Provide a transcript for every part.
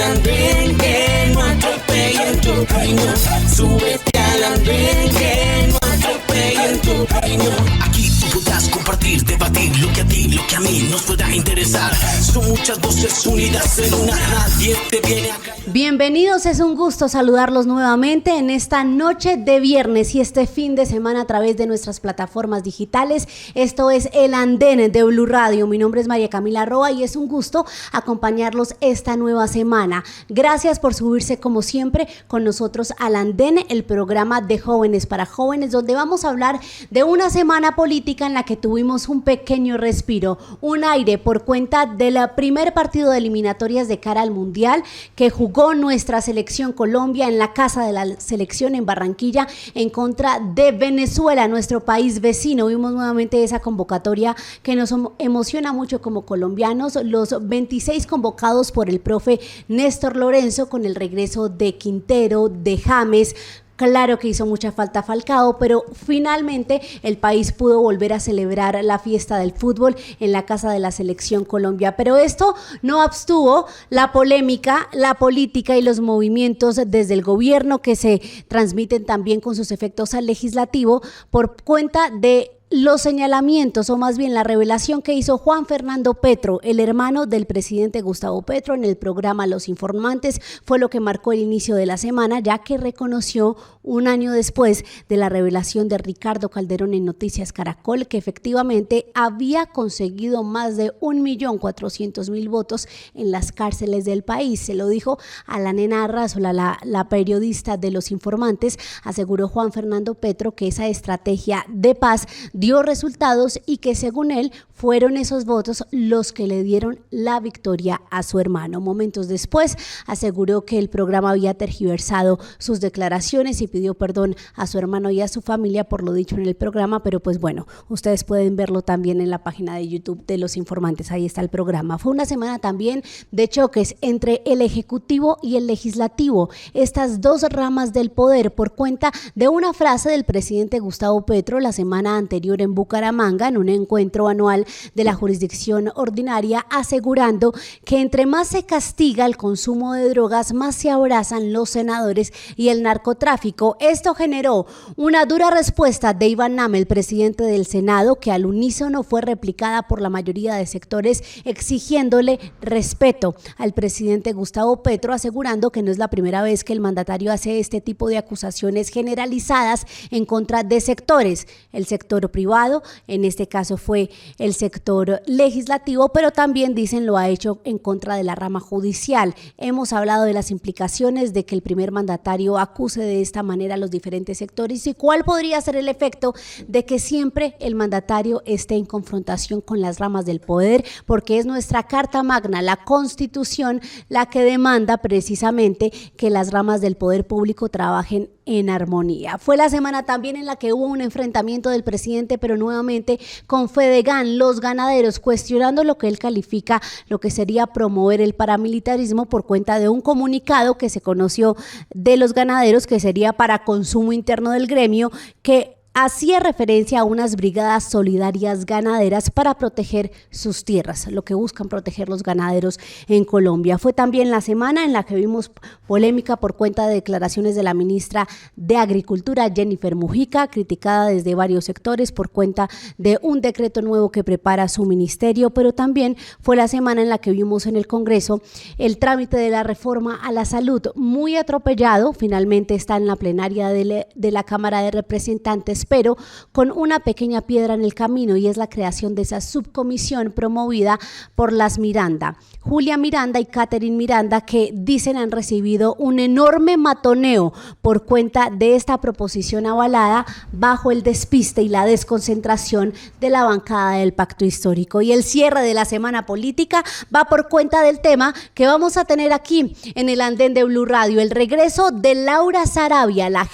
al andén, que no atropellen tu reino. Súbete al andén, que no atropellen tu reino. Aquí tú podrás compartir, debatir lo que a ti, lo que a mí nos pueda interesar. Son muchas voces unidas en una, nadie te viene a callar. Bienvenidos, es un gusto saludarlos nuevamente en esta noche de viernes y este fin de semana a través de nuestras plataformas digitales. Esto es El Andén de Blue Radio. Mi nombre es María Camila Roa y es un gusto acompañarlos esta nueva semana. Gracias por subirse como siempre con nosotros al Andén, el programa de jóvenes para jóvenes, donde vamos a hablar de una semana política en la que tuvimos un pequeño respiro, un aire por cuenta del primer partido de eliminatorias de cara al Mundial que jugó nuestra selección Colombia en la casa de la selección en Barranquilla en contra de Venezuela, nuestro país vecino. Vimos nuevamente esa convocatoria que nos emociona mucho como colombianos, los 26 convocados por el profe Néstor Lorenzo con el regreso de Quintero, de James. Claro que hizo mucha falta Falcao, pero finalmente el país pudo volver a celebrar la fiesta del fútbol en la casa de la selección Colombia. Pero esto no abstuvo la polémica, la política y los movimientos desde el gobierno que se transmiten también con sus efectos al legislativo por cuenta de los señalamientos, o más bien la revelación que hizo Juan Fernando Petro, el hermano del presidente Gustavo Petro, en el programa Los Informantes. Fue lo que marcó el inicio de la semana, ya que reconoció un año después de la revelación de Ricardo Calderón en Noticias Caracol que efectivamente había conseguido más de 1.400.000 votos en las cárceles del país. Se lo dijo a la nena Arrazola, la periodista de Los Informantes. Aseguró Juan Fernando Petro que esa estrategia de paz dio resultados y que según él fueron esos votos los que le dieron la victoria a su hermano. Momentos después aseguró que el programa había tergiversado sus declaraciones y pidió perdón a su hermano y a su familia por lo dicho en el programa, pero pues bueno, ustedes pueden verlo también en la página de YouTube de Los Informantes, ahí está el programa. Fue una semana también de choques entre el Ejecutivo y el Legislativo, estas dos ramas del poder, por cuenta de una frase del presidente Gustavo Petro la semana anterior en Bucaramanga, en un encuentro anual de la jurisdicción ordinaria, asegurando que entre más se castiga el consumo de drogas, más se abrazan los senadores y el narcotráfico. Esto generó una dura respuesta de Iván Name, el presidente del Senado, que al unísono fue replicada por la mayoría de sectores, exigiéndole respeto al presidente Gustavo Petro, asegurando que no es la primera vez que el mandatario hace este tipo de acusaciones generalizadas en contra de sectores, el sector privado, en este caso fue el sector legislativo, pero también dicen lo ha hecho en contra de la rama judicial. Hemos hablado de las implicaciones de que el primer mandatario acuse de esta manera a los diferentes sectores y cuál podría ser el efecto de que siempre el mandatario esté en confrontación con las ramas del poder, porque es nuestra Carta Magna, la Constitución, la que demanda precisamente que las ramas del poder público trabajen en armonía. Fue la semana también en la que hubo un enfrentamiento del presidente, pero nuevamente con Fedegan, los ganaderos, cuestionando lo que él califica lo que sería promover el paramilitarismo por cuenta de un comunicado que se conoció de los ganaderos que sería para consumo interno del gremio, que hacía referencia a unas brigadas solidarias ganaderas para proteger sus tierras, lo que buscan proteger los ganaderos en Colombia. Fue también la semana en la que vimos polémica por cuenta de declaraciones de la ministra de Agricultura, Jennifer Mujica, criticada desde varios sectores por cuenta de un decreto nuevo que prepara su ministerio, pero también fue la semana en la que vimos en el Congreso el trámite de la reforma a la salud, muy atropellado. Finalmente está en la plenaria de la Cámara de Representantes, pero con una pequeña piedra en el camino, y es la creación de esa subcomisión promovida por las Miranda, Julia Miranda y Catherine Miranda, que dicen han recibido un enorme matoneo por cuenta de esta proposición avalada bajo el despiste y la desconcentración de la bancada del Pacto Histórico. Y el cierre de la semana política va por cuenta del tema que vamos a tener aquí en el Andén de Blue Radio, el regreso de Laura Sarabia, la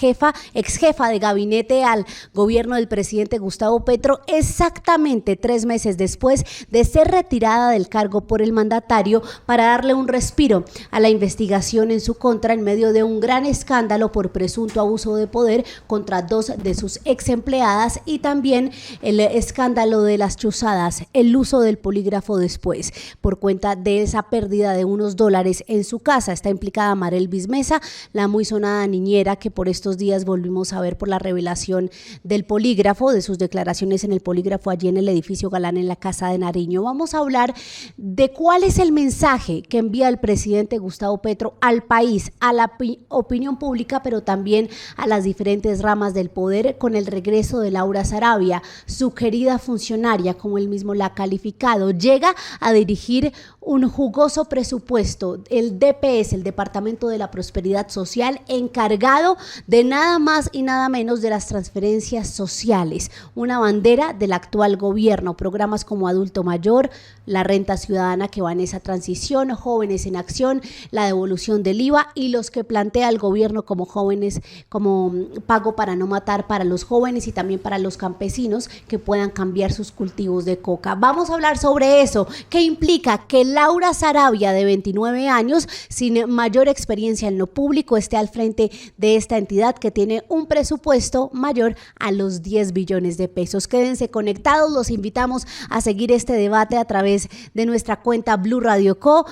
ex jefa de gabinete al gobierno del presidente Gustavo Petro, exactamente 3 meses después de ser retirada del cargo por el mandatario para darle un respiro a la investigación en su contra en medio de un gran escándalo por presunto abuso de poder contra 2 de sus ex empleadas y también el escándalo de las chuzadas, el uso del polígrafo después, por cuenta de esa pérdida de unos dólares en su casa. Está implicada Marel Bismesa, la muy sonada niñera que por estos días volvimos a ver por la revelación del polígrafo, de sus declaraciones en el polígrafo allí en el edificio Galán en la Casa de Nariño. Vamos a hablar de cuál es el mensaje que envía el presidente Gustavo Petro al país, a la opinión pública, pero también a las diferentes ramas del poder con el regreso de Laura Sarabia, su querida funcionaria, como él mismo la ha calificado. Llega a dirigir un jugoso presupuesto, el DPS, el Departamento de la Prosperidad Social, encargado de nada más y nada menos de las transferencias sociales, una bandera del actual gobierno, programas como Adulto Mayor, la Renta Ciudadana que va en esa transición, Jóvenes en Acción, la devolución del IVA y los que plantea el gobierno como jóvenes, como pago para no matar para los jóvenes y también para los campesinos que puedan cambiar sus cultivos de coca. Vamos a hablar sobre eso, que implica que Laura Sarabia, de 29 años, sin mayor experiencia en lo público, esté al frente de esta entidad que tiene un presupuesto mayor a los 10 billones de pesos. Quédense conectados, los invitamos a seguir este debate a través de nuestra cuenta Blue Radio Co,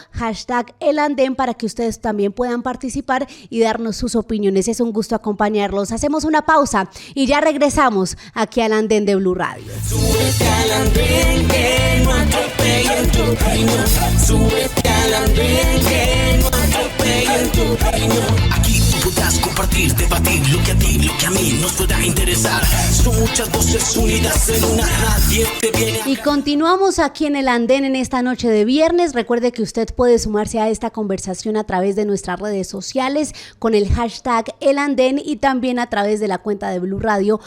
#ElAndén, para que ustedes también puedan participar y darnos sus opiniones. Es un gusto acompañarlos. Hacemos una pausa y ya regresamos aquí al Andén de Blue Radio. Súbete al andén, que no atropellen tu reino. Súbete al andén, que no atropellen tu reino. Aquí tú podrás compartir, debatir lo que a ti, lo que a mí nos pueda interesar. Son muchas voces unidas en una, nadie te viene a... Y continuamos aquí en el Andén en esta noche de viernes. Recuerde que usted puede sumarse a esta conversación a través de nuestras redes sociales con el #ElAndén y también a través de la cuenta de Blue Radio,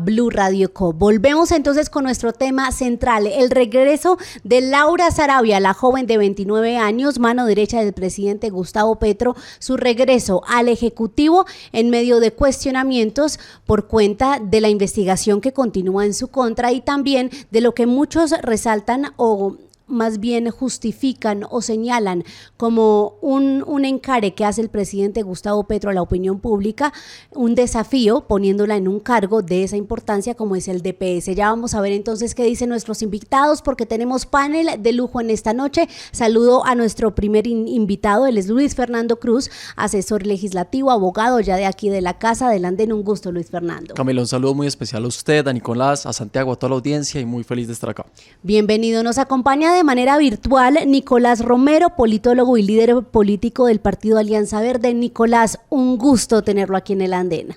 @Blue Radio Co. Volvemos entonces con nuestro tema central, el regreso de Laura Sarabia, la joven de 29 años, mano derecha del presidente Gustavo Petro, su regreso al Ejecutivo en medio de cuestionamientos por cuenta de la investigación que continúa en su contra y también de lo que muchos resaltan o más bien justifican o señalan como un encare que hace el presidente Gustavo Petro a la opinión pública, un desafío poniéndola en un cargo de esa importancia como es el DPS. Ya vamos a ver entonces qué dicen nuestros invitados porque tenemos panel de lujo en esta noche. Saludo a nuestro primer invitado, él es Luis Fernando Cruz, asesor legislativo, abogado ya de aquí de la Casa del Andén. Un gusto, Luis Fernando. Camila, un saludo muy especial a usted, a Nicolás, a Santiago, a toda la audiencia y muy feliz de estar acá. Bienvenido. Nos acompaña de manera virtual Nicolás Romero, politólogo y líder político del Partido Alianza Verde. Nicolás, un gusto tenerlo aquí en el Andén.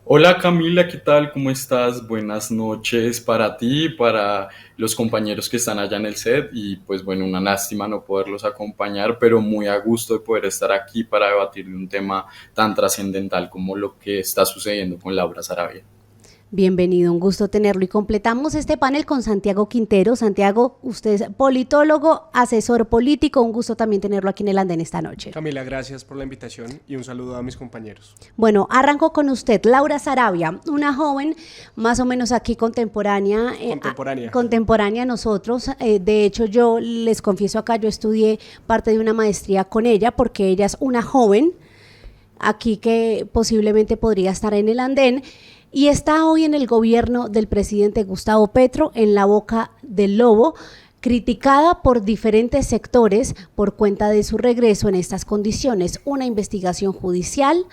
Hola Camila, ¿qué tal? ¿Cómo estás? Buenas noches para ti, para los compañeros que están allá en el set y pues bueno, una lástima no poderlos acompañar, pero muy a gusto de poder estar aquí para debatir de un tema tan trascendental como lo que está sucediendo con Laura Sarabia. Bienvenido, un gusto tenerlo. Y completamos este panel con Santiago Quintero. Santiago, usted es politólogo, asesor político. Un gusto también tenerlo aquí en el Andén esta noche. Camila, gracias por la invitación y un saludo a mis compañeros. Bueno, arranco con usted. Laura Sarabia, una joven más o menos aquí contemporánea a nosotros. De hecho, yo les confieso acá, yo estudié parte de una maestría con ella porque ella es una joven aquí que posiblemente podría estar en el Andén. Y está hoy en el gobierno del presidente Gustavo Petro, en la boca del lobo, criticada por diferentes sectores por cuenta de su regreso en estas condiciones. Una investigación judicial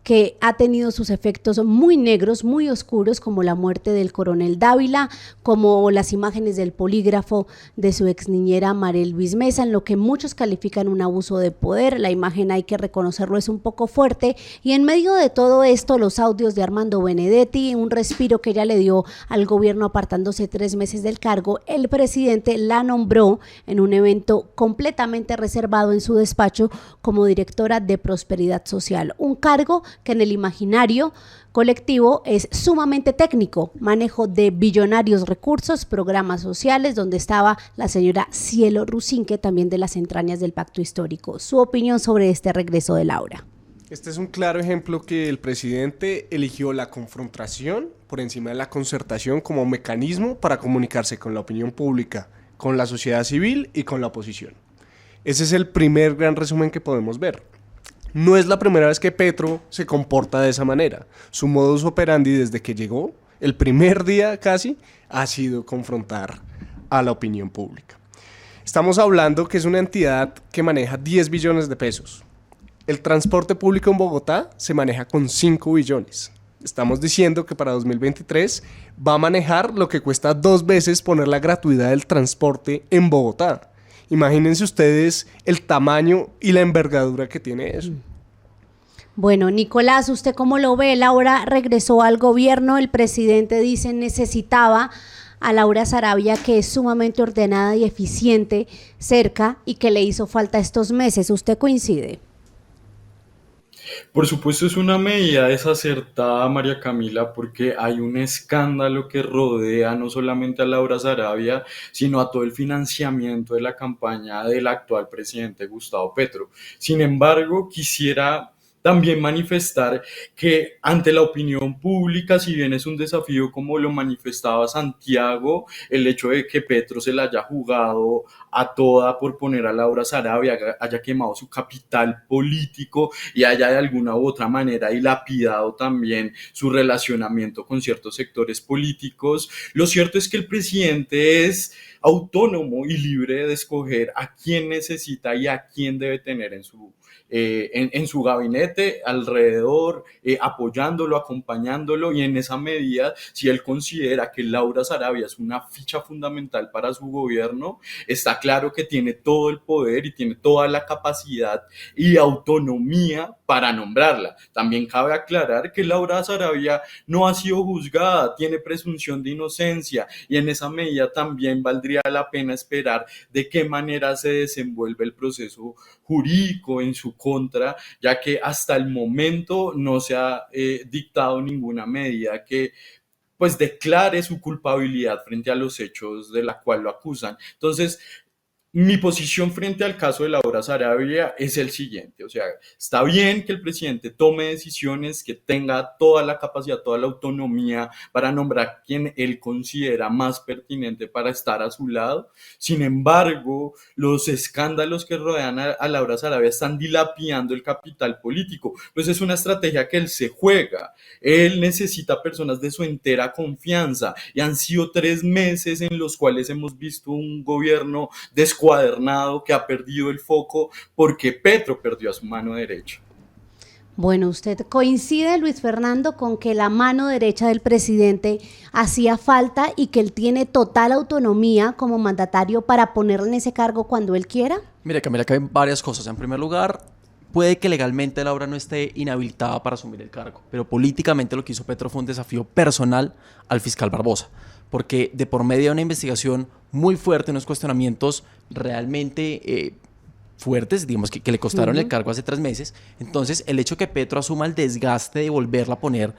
que ha tenido sus efectos muy negros, muy oscuros, como la muerte del coronel Dávila, como las imágenes del polígrafo de su ex niñera Marel Bismesa, en lo que muchos califican un abuso de poder. La imagen, hay que reconocerlo, es un poco fuerte, y en medio de todo esto, los audios de Armando Benedetti, un respiro que ella le dio al gobierno apartándose 3 meses del cargo. El presidente la nombró en un evento completamente reservado en su despacho como directora de Prosperidad Social, un cargo que en el imaginario colectivo es sumamente técnico, manejo de billonarios recursos, programas sociales, donde estaba la señora Cielo Rusinque, también de las entrañas del Pacto Histórico. Su opinión sobre este regreso de Laura. Este es un claro ejemplo que el presidente eligió la confrontación por encima de la concertación como mecanismo para comunicarse con la opinión pública, con la sociedad civil y con la oposición. Ese es el primer gran resumen que podemos ver. No es la primera vez que Petro se comporta de esa manera. Su modus operandi desde que llegó, el primer día casi, ha sido confrontar a la opinión pública. Estamos hablando que es una entidad que maneja 10 billones de pesos. El transporte público en Bogotá se maneja con 5 billones. Estamos diciendo que para 2023 va a manejar lo que cuesta 2 veces poner la gratuidad del transporte en Bogotá. Imagínense ustedes el tamaño y la envergadura que tiene eso. Bueno, Nicolás, ¿usted cómo lo ve? Laura regresó al gobierno, el presidente dice necesitaba a Laura Sarabia, que es sumamente ordenada y eficiente, cerca y que le hizo falta estos meses. ¿Usted coincide? Por supuesto es una medida desacertada, María Camila, porque hay un escándalo que rodea no solamente a Laura Sarabia, sino a todo el financiamiento de la campaña del actual presidente Gustavo Petro. Sin embargo, quisiera también manifestar que ante la opinión pública, si bien es un desafío como lo manifestaba Santiago, el hecho de que Petro se la haya jugado a toda por poner a Laura Sarabia, haya quemado su capital político y haya de alguna u otra manera dilapidado también su relacionamiento con ciertos sectores políticos, lo cierto es que el presidente es autónomo y libre de escoger a quién necesita y a quién debe tener en su gabinete, alrededor, apoyándolo, acompañándolo, y en esa medida, si él considera que Laura Sarabia es una ficha fundamental para su gobierno, está claro que tiene todo el poder y tiene toda la capacidad y autonomía para nombrarla. También cabe aclarar que Laura Sarabia no ha sido juzgada, tiene presunción de inocencia, y en esa medida también valdría la pena esperar de qué manera se desenvuelve el proceso jurídico en su contra, ya que hasta el momento no se ha dictado ninguna medida que pues declare su culpabilidad frente a los hechos de la cual lo acusan. Entonces, mi posición frente al caso de Laura Sarabia es el siguiente, o sea, está bien que el presidente tome decisiones, que tenga toda la capacidad, toda la autonomía para nombrar quien él considera más pertinente para estar a su lado. Sin embargo, los escándalos que rodean a Laura Sarabia están dilapidando el capital político, pues es una estrategia que él se juega. Él necesita personas de su entera confianza y han sido 3 meses en los cuales hemos visto un gobierno descuadernado, que ha perdido el foco porque Petro perdió a su mano derecha. Bueno, ¿usted coincide, Luis Fernando, con que la mano derecha del presidente hacía falta y que él tiene total autonomía como mandatario para ponerle en ese cargo cuando él quiera? Mire, Camila, que hay varias cosas. En primer lugar, puede que legalmente Laura no esté inhabilitada para asumir el cargo, pero políticamente lo que hizo Petro fue un desafío personal al fiscal Barbosa, porque de por medio de una investigación muy fuerte, unos cuestionamientos realmente fuertes, digamos que le costaron el cargo hace 3 meses, entonces el hecho que Petro asuma el desgaste de volverla a poner,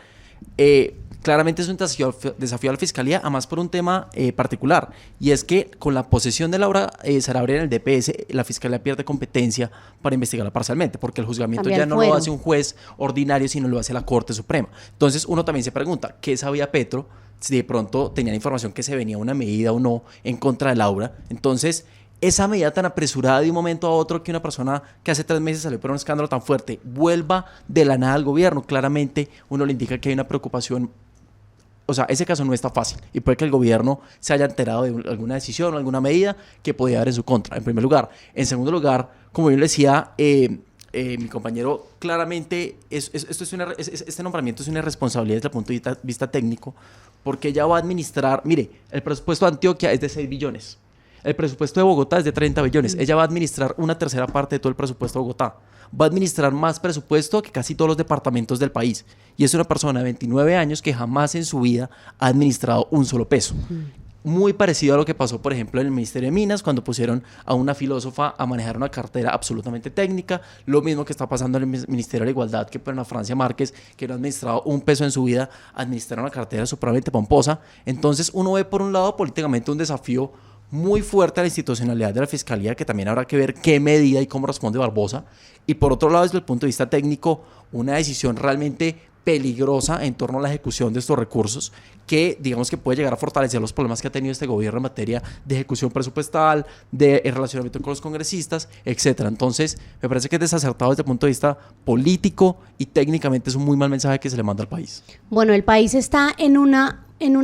claramente es un desafío a la fiscalía, además por un tema particular, y es que con la posesión de Laura Sarabia en el DPS, la fiscalía pierde competencia para investigarla parcialmente, porque el juzgamiento también ya no lo hace un juez ordinario, sino lo hace la Corte Suprema. Entonces uno también se pregunta, ¿qué sabía Petro? Si de pronto tenían información que se venía una medida o no en contra de Laura. Entonces, esa medida tan apresurada de un momento a otro, que una persona que hace 3 meses salió por un escándalo tan fuerte vuelva de la nada al gobierno, claramente uno le indica que hay una preocupación. O sea, ese caso no está fácil y puede que el gobierno se haya enterado de alguna decisión o alguna medida que podía haber en su contra, en primer lugar. En segundo lugar, como yo le decía, mi compañero, claramente este nombramiento es una irresponsabilidad desde el punto de vista técnico, porque ella va a administrar, mire, el presupuesto de Antioquia es de 6 billones, el presupuesto de Bogotá es de 30 billones, ella va a administrar una tercera parte de todo el presupuesto de Bogotá, va a administrar más presupuesto que casi todos los departamentos del país, y es una persona de 29 años que jamás en su vida ha administrado un solo peso. Muy parecido a lo que pasó, por ejemplo, en el Ministerio de Minas, cuando pusieron a una filósofa a manejar una cartera absolutamente técnica. Lo mismo que está pasando en el Ministerio de la Igualdad, que ponen a Francia Márquez, que no ha administrado un peso en su vida, administrar una cartera supremamente pomposa. Entonces uno ve por un lado políticamente un desafío muy fuerte a la institucionalidad de la Fiscalía, que también habrá que ver qué medida y cómo responde Barbosa. Y por otro lado, desde el punto de vista técnico, una decisión realmente peligrosa en torno a la ejecución de estos recursos, que digamos que puede llegar a fortalecer los problemas que ha tenido este gobierno en materia de ejecución presupuestal, de relacionamiento con los congresistas, etcétera. Entonces, me parece que es desacertado desde el punto de vista político y técnicamente es un muy mal mensaje que se le manda al país. Bueno, el país está en una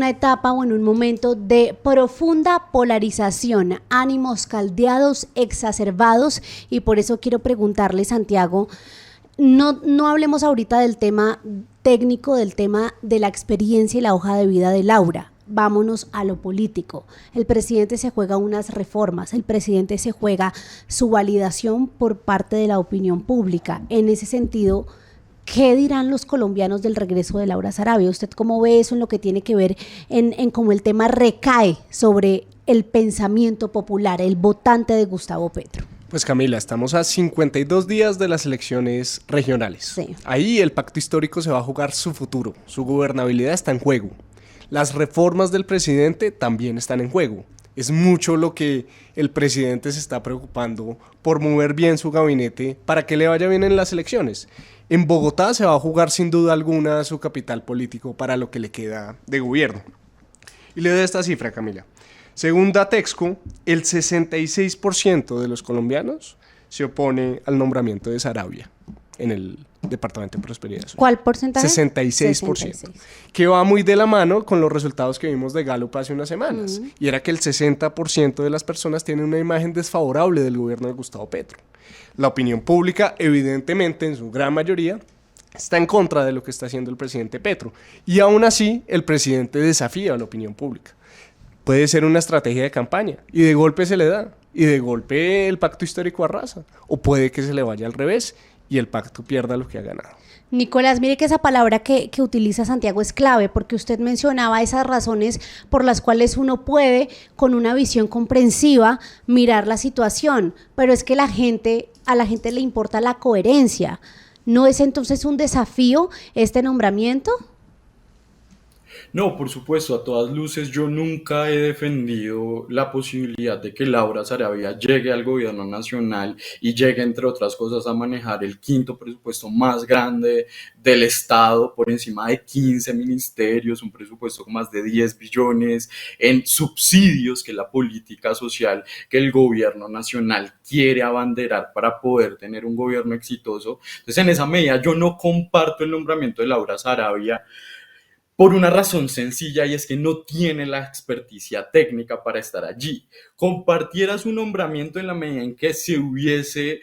etapa o en un momento de profunda polarización, ánimos caldeados, exacerbados, y por eso quiero preguntarle, Santiago, no hablemos ahorita del tema técnico, del tema de la experiencia y la hoja de vida de Laura. Vámonos a lo político. El presidente se juega unas reformas, el presidente se juega su validación por parte de la opinión pública. En ese sentido, ¿qué dirán los colombianos del regreso de Laura Sarabia? ¿Usted cómo ve eso en lo que tiene que ver en cómo el tema recae sobre el pensamiento popular, el votante de Gustavo Petro? Pues Camila, estamos a 52 días de las elecciones regionales. Sí. Ahí el pacto histórico se va a jugar su futuro, su gobernabilidad está en juego. Las reformas del presidente también están en juego. Es mucho lo que el presidente se está preocupando por mover bien su gabinete para que le vaya bien en las elecciones. En Bogotá se va a jugar sin duda alguna su capital político para lo que le queda de gobierno. Y le doy esta cifra, Camila. Según Datexco, el 66% de los colombianos se opone al nombramiento de Sarabia en el Departamento de Prosperidad Social. ¿Cuál porcentaje? 66%. 66. Que va muy de la mano con los resultados que vimos de Gallup hace unas semanas. Y era que el 60% de las personas tienen una imagen desfavorable del gobierno de Gustavo Petro. La opinión pública, evidentemente, en su gran mayoría, está en contra de lo que está haciendo el presidente Petro. Y aún así, el presidente desafía a la opinión pública. Puede ser una estrategia de campaña y de golpe se le da. Y de golpe el pacto histórico arrasa. O puede que se le vaya al revés y el pacto pierda lo que ha ganado. Nicolás, mire que esa palabra que utiliza Santiago es clave, porque usted mencionaba esas razones por las cuales uno puede, con una visión comprensiva, mirar la situación, pero es que a la gente le importa la coherencia. ¿No es entonces un desafío este nombramiento? No, por supuesto, a todas luces yo nunca he defendido la posibilidad de que Laura Sarabia llegue al gobierno nacional y llegue, entre otras cosas, a manejar el quinto presupuesto más grande del Estado, por encima de 15 ministerios, un presupuesto con más de 10 billones en subsidios, que es la política social que el gobierno nacional quiere abanderar para poder tener un gobierno exitoso. Entonces, en esa medida, yo no comparto el nombramiento de Laura Sarabia, por una razón sencilla, y es que no tiene la experticia técnica para estar allí. Compartiera su nombramiento en la medida en que se hubiese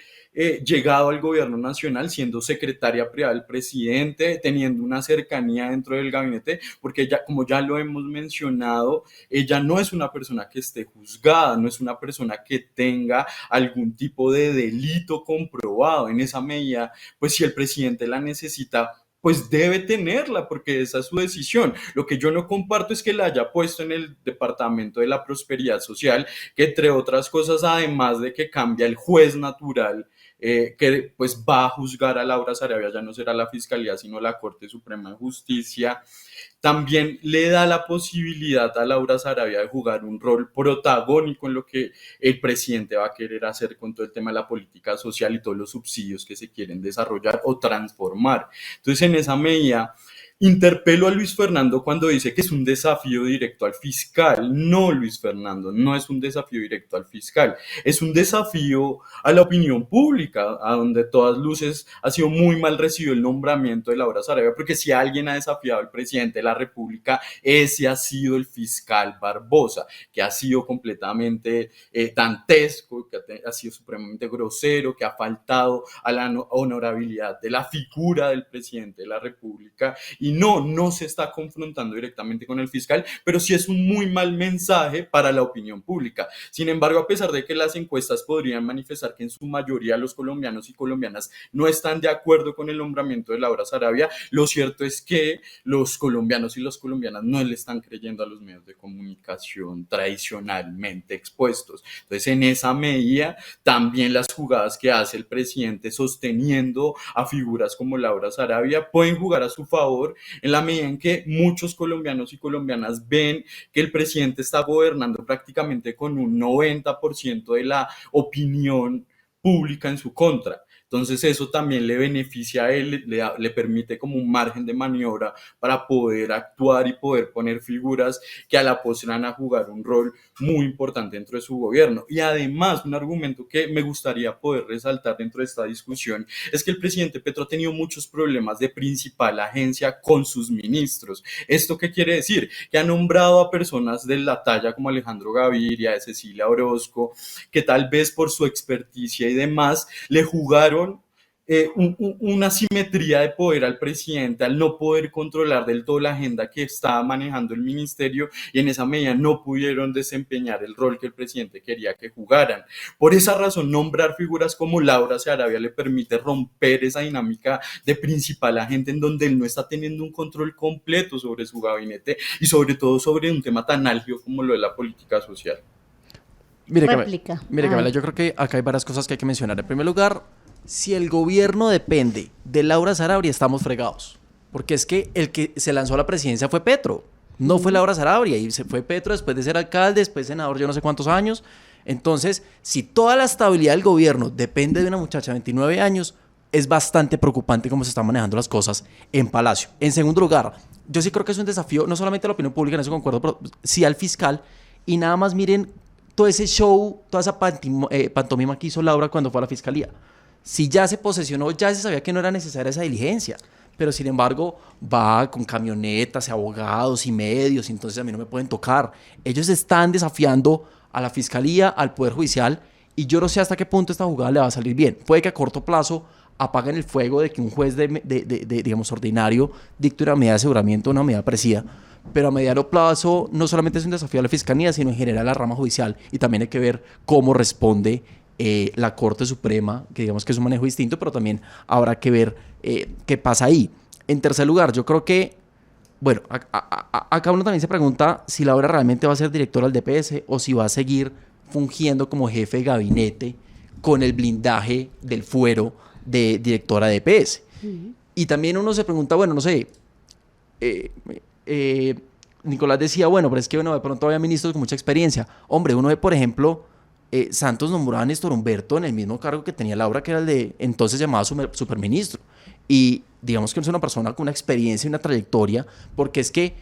llegado al gobierno nacional siendo secretaria privada del presidente, teniendo una cercanía dentro del gabinete, porque ella, como ya lo hemos mencionado, ella no es una persona que esté juzgada, no es una persona que tenga algún tipo de delito comprobado. En esa medida, pues si el presidente la necesita, pues debe tenerla, porque esa es su decisión. Lo que yo no comparto es que la haya puesto en el Departamento de la Prosperidad Social, que entre otras cosas, además de que cambia el juez natural, que pues va a juzgar a Laura Sarabia, ya no será la Fiscalía, sino la Corte Suprema de Justicia, también le da la posibilidad a Laura Sarabia de jugar un rol protagónico en lo que el presidente va a querer hacer con todo el tema de la política social y todos los subsidios que se quieren desarrollar o transformar. Entonces, en esa medida, interpelo a Luis Fernando cuando dice que es un desafío directo al fiscal. No, Luis Fernando, no es un desafío directo al fiscal, es un desafío a la opinión pública, a donde todas luces ha sido muy mal recibido el nombramiento de Laura Sarabia, porque si alguien ha desafiado al presidente de la República, ese ha sido el fiscal Barbosa, que ha sido completamente dantesco, que ha sido supremamente grosero, que ha faltado a la honorabilidad de la figura del presidente de la República. Y no se está confrontando directamente con el fiscal, pero sí es un muy mal mensaje para la opinión pública. Sin embargo, a pesar de que las encuestas podrían manifestar que en su mayoría los colombianos y colombianas no están de acuerdo con el nombramiento de Laura Sarabia, lo cierto es que los colombianos y las colombianas no le están creyendo a los medios de comunicación tradicionalmente expuestos. Entonces, en esa medida, también las jugadas que hace el presidente sosteniendo a figuras como Laura Sarabia pueden jugar a su favor, en la medida en que muchos colombianos y colombianas ven que el presidente está gobernando prácticamente con un 90% de la opinión pública en su contra. Entonces eso también le beneficia a él, le permite como un margen de maniobra para poder actuar y poder poner figuras que a la postre van a jugar un rol muy importante dentro de su gobierno. Y además, un argumento que me gustaría poder resaltar dentro de esta discusión es que el presidente Petro ha tenido muchos problemas de principal agencia con sus ministros. ¿Esto qué quiere decir? Que ha nombrado a personas de la talla como Alejandro Gaviria, de Cecilia Orozco, que tal vez por su experticia y demás le jugaron una simetría de poder al presidente al no poder controlar del todo la agenda que estaba manejando el ministerio, y en esa medida no pudieron desempeñar el rol que el presidente quería que jugaran. Por esa razón, nombrar figuras como Laura Sarabia le permite romper esa dinámica de principal agente en donde él no está teniendo un control completo sobre su gabinete y sobre todo sobre un tema tan álgido como lo de la política social. Mire, Réplica. Camila, yo creo que acá hay varias cosas que hay que mencionar. En primer lugar, si el gobierno depende de Laura Sarabia, estamos fregados. Porque es que el que se lanzó a la presidencia fue Petro, no fue Laura Sarabia. Y se fue Petro después de ser alcalde, después senador, yo no sé cuántos años. Entonces, si toda la estabilidad del gobierno depende de una muchacha de 29 años, es bastante preocupante cómo se están manejando las cosas en Palacio. En segundo lugar, yo sí creo que es un desafío, no solamente a la opinión pública, en eso concuerdo, pero sí al fiscal. Y nada más miren todo ese show, toda esa pantomima que hizo Laura cuando fue a la fiscalía. Si ya se posesionó, ya se sabía que no era necesaria esa diligencia, pero sin embargo va con camionetas y abogados y medios, y entonces a mí no me pueden tocar. Ellos están desafiando a la fiscalía, al Poder Judicial, y yo no sé hasta qué punto esta jugada le va a salir bien. Puede que a corto plazo apaguen el fuego de que un juez digamos, ordinario dicte una medida de aseguramiento, una medida parecida, pero a mediano plazo no solamente es un desafío a la fiscalía, sino en general a la rama judicial, y también hay que ver cómo responde la Corte Suprema, que digamos que es un manejo distinto, pero también habrá que ver qué pasa ahí. En tercer lugar, yo creo que, bueno, acá uno también se pregunta si Laura realmente va a ser directora del DPS o si va a seguir fungiendo como jefe de gabinete con el blindaje del fuero de directora de DPS. Y también uno se pregunta, bueno, no sé, Nicolás decía, bueno, pero es que bueno, de pronto había ministros con mucha experiencia. Hombre, uno ve, por ejemplo, Santos nombró a Néstor Humberto en el mismo cargo que tenía Laura, que era el de entonces llamado superministro. Y digamos que es una persona con una experiencia y una trayectoria, porque es que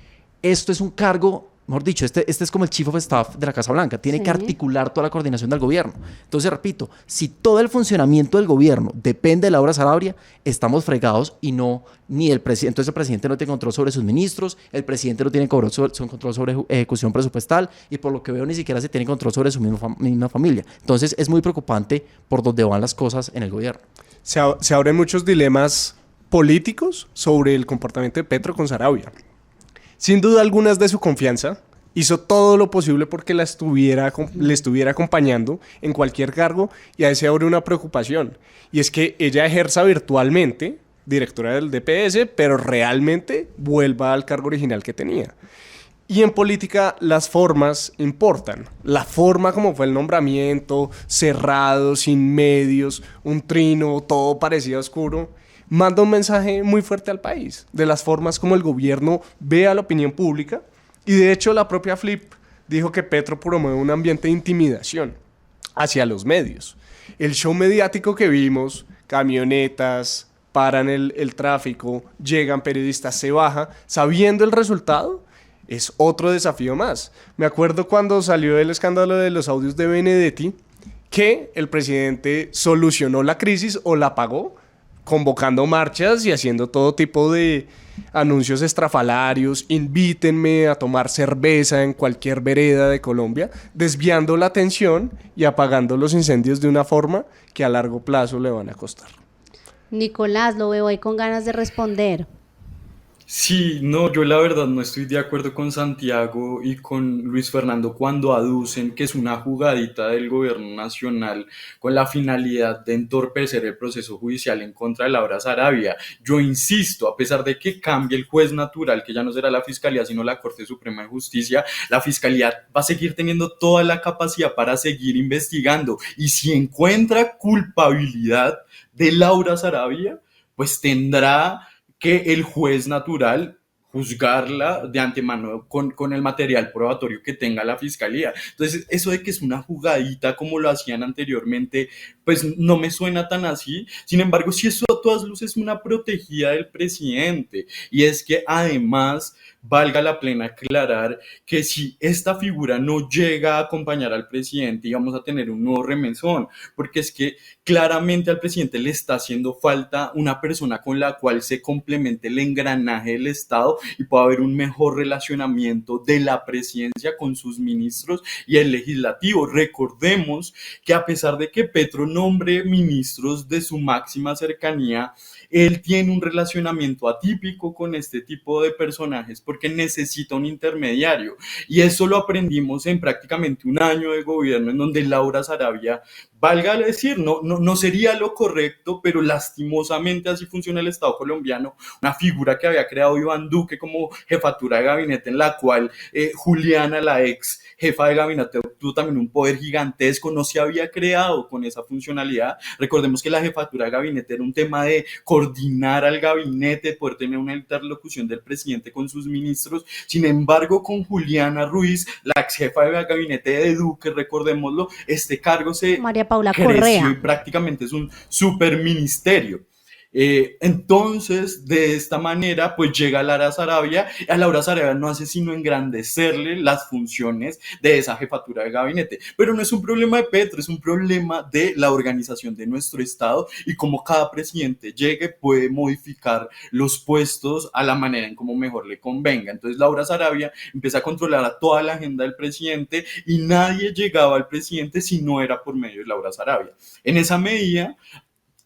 esto es un cargo, mejor dicho, este es como el Chief of Staff de la Casa Blanca, tiene que articular toda la coordinación del gobierno. Entonces, repito, si todo el funcionamiento del gobierno depende de Laura Sarabia, estamos fregados, y no, ni el presidente, entonces el presidente no tiene control sobre sus ministros, el presidente no tiene control sobre ejecución presupuestal, y por lo que veo ni siquiera se tiene control sobre su misma familia. Entonces es muy preocupante por dónde van las cosas en el gobierno. Se abren muchos dilemas políticos sobre el comportamiento de Petro con Sarabia. Sin duda alguna es de su confianza, hizo todo lo posible porque le estuviera acompañando en cualquier cargo, y a ese abre una preocupación, y es que ella ejerza virtualmente directora del DPS, pero realmente vuelva al cargo original que tenía. Y en política las formas importan. La forma como fue el nombramiento, cerrado, sin medios, un trino, todo parecía oscuro, manda un mensaje muy fuerte al país de las formas como el gobierno ve a la opinión pública. Y de hecho la propia Flip dijo que Petro promueve un ambiente de intimidación hacia los medios. El show mediático que vimos, camionetas, paran el tráfico, llegan periodistas, se baja, sabiendo el resultado, es otro desafío más. Me acuerdo cuando salió el escándalo de los audios de Benedetti, que el presidente solucionó la crisis o la apagó, convocando marchas y haciendo todo tipo de anuncios estrafalarios, invítenme a tomar cerveza en cualquier vereda de Colombia, desviando la atención y apagando los incendios de una forma que a largo plazo le van a costar. Nicolás, lo veo ahí con ganas de responder. Sí, no, yo la verdad no estoy de acuerdo con Santiago y con Luis Fernando cuando aducen que es una jugadita del gobierno nacional con la finalidad de entorpecer el proceso judicial en contra de Laura Sarabia. Yo insisto, a pesar de que cambie el juez natural, que ya no será la Fiscalía sino la Corte Suprema de Justicia, la Fiscalía va a seguir teniendo toda la capacidad para seguir investigando, y si encuentra culpabilidad de Laura Sarabia, pues tendrá que el juez natural juzgarla de antemano con el material probatorio que tenga la fiscalía. Entonces, eso de que es una jugadita como lo hacían anteriormente, pues no me suena tan así. Sin embargo, sí es a todas luces una protegida del presidente. Y es que además valga la pena aclarar que si esta figura no llega a acompañar al presidente, íbamos a tener un nuevo remesón, porque es que claramente al presidente le está haciendo falta una persona con la cual se complemente el engranaje del Estado y pueda haber un mejor relacionamiento de la presidencia con sus ministros y el legislativo. Recordemos que a pesar de que Petro nombre ministros de su máxima cercanía, él tiene un relacionamiento atípico con este tipo de personajes porque necesita un intermediario, y eso lo aprendimos en prácticamente un año de gobierno en donde Laura Sarabia, valga decir, no sería lo correcto, pero lastimosamente así funciona el Estado colombiano, una figura que había creado Iván Duque como jefatura de gabinete, en la cual Juliana, la ex jefa de gabinete, obtuvo también un poder gigantesco, no se había creado con esa funcionalidad. Recordemos que la jefatura de gabinete era un tema de coordinar al gabinete, poder tener una interlocución del presidente con sus ministros. Sin embargo, con Juliana Ruiz, la ex jefa de gabinete de Duque, recordémoslo, este cargo se María Paula creció Correa. y prácticamente es un superministerio. Entonces, de esta manera, pues llega Laura Sarabia, y a Laura Sarabia no hace sino engrandecerle las funciones de esa jefatura de gabinete. Pero no es un problema de Petro, es un problema de la organización de nuestro Estado y cómo cada presidente llegue puede modificar los puestos a la manera en cómo mejor le convenga. Entonces, Laura Sarabia empieza a controlar a toda la agenda del presidente y nadie llegaba al presidente si no era por medio de Laura Sarabia. En esa medida,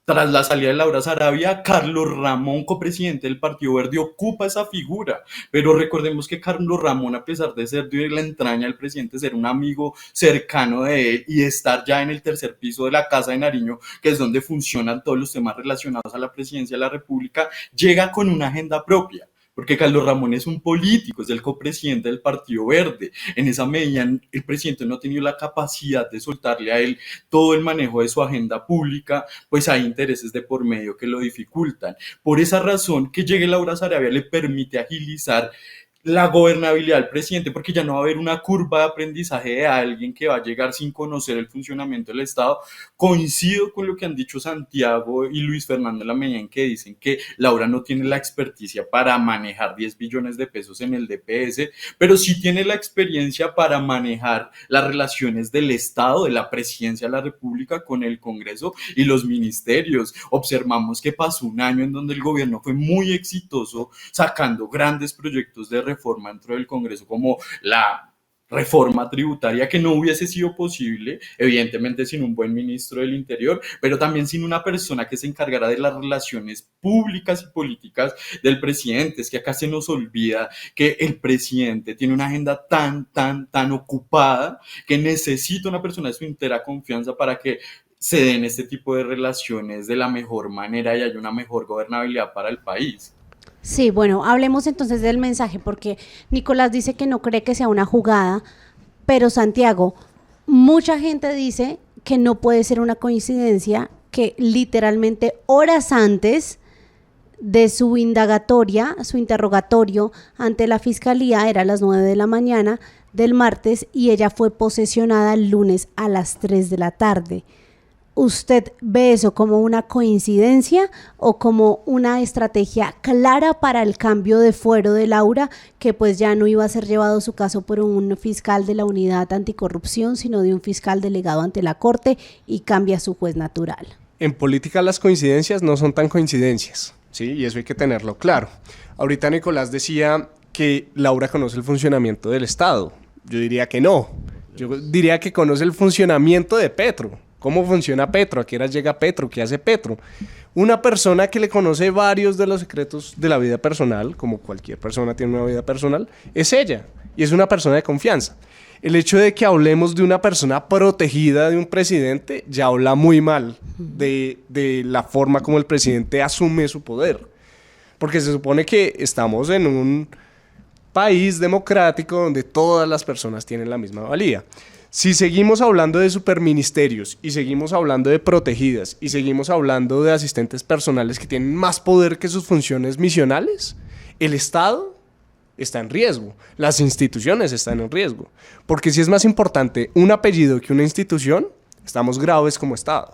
tras la salida de Laura Sarabia, Carlos Ramón, copresidente del Partido Verde, ocupa esa figura. Pero recordemos que Carlos Ramón, a pesar de ser de la entraña del presidente, ser un amigo cercano de él y estar ya en el tercer piso de la Casa de Nariño, que es donde funcionan todos los temas relacionados a la presidencia de la República, llega con una agenda propia. Porque Carlos Ramón es un político, es el copresidente del Partido Verde. En esa medida, el presidente no ha tenido la capacidad de soltarle a él todo el manejo de su agenda pública, pues hay intereses de por medio que lo dificultan. Por esa razón, que llegue Laura Sarabia le permite agilizar la gobernabilidad del presidente, porque ya no va a haber una curva de aprendizaje de alguien que va a llegar sin conocer el funcionamiento del Estado. Coincido con lo que han dicho Santiago y Luis Fernando en la medida en que dicen que Laura no tiene la experticia para manejar 10 billones de pesos en el DPS, pero sí tiene la experiencia para manejar las relaciones del Estado, de la presidencia de la República con el Congreso y los ministerios. Observamos que pasó un año en donde el gobierno fue muy exitoso sacando grandes proyectos de reforma dentro del Congreso, como la reforma tributaria, que no hubiese sido posible, evidentemente, sin un buen ministro del Interior, pero también sin una persona que se encargara de las relaciones públicas y políticas del presidente. Es que acá se nos olvida que el presidente tiene una agenda tan ocupada que necesita una persona de su entera confianza para que se den este tipo de relaciones de la mejor manera y haya una mejor gobernabilidad para el país. Sí, bueno, hablemos entonces del mensaje, porque Nicolás dice que no cree que sea una jugada, pero Santiago, mucha gente dice que no puede ser una coincidencia que literalmente horas antes de su indagatoria, su interrogatorio ante la fiscalía, era a las 9 de la mañana del martes y ella fue posesionada el lunes a las 3 de la tarde. ¿Usted ve eso como una coincidencia o como una estrategia clara para el cambio de fuero de Laura, que pues ya no iba a ser llevado su caso por un fiscal de la unidad anticorrupción, sino de un fiscal delegado ante la Corte, y cambia su juez natural? En política las coincidencias no son tan coincidencias, ¿sí? Y eso hay que tenerlo claro. Ahorita Nicolás decía que Laura conoce el funcionamiento del Estado. Yo diría que no. Yo diría que conoce el funcionamiento de Petro. ¿Cómo funciona Petro? ¿A qué hora llega Petro? ¿Qué hace Petro? Una persona que le conoce varios de los secretos de la vida personal, como cualquier persona tiene una vida personal, es ella. Y es una persona de confianza. El hecho de que hablemos de una persona protegida de un presidente ya habla muy mal de la forma como el presidente asume su poder. Porque se supone que estamos en un país democrático donde todas las personas tienen la misma valía. Si seguimos hablando de superministerios y seguimos hablando de protegidas y seguimos hablando de asistentes personales que tienen más poder que sus funciones misionales, el Estado está en riesgo, las instituciones están en riesgo. Porque si es más importante un apellido que una institución, estamos graves como Estado.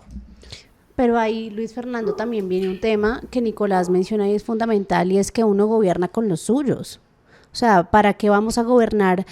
Pero ahí, Luis Fernando, también viene un tema que Nicolás menciona y es fundamental, y es que uno gobierna con los suyos. O sea, ¿para qué vamos a gobernar?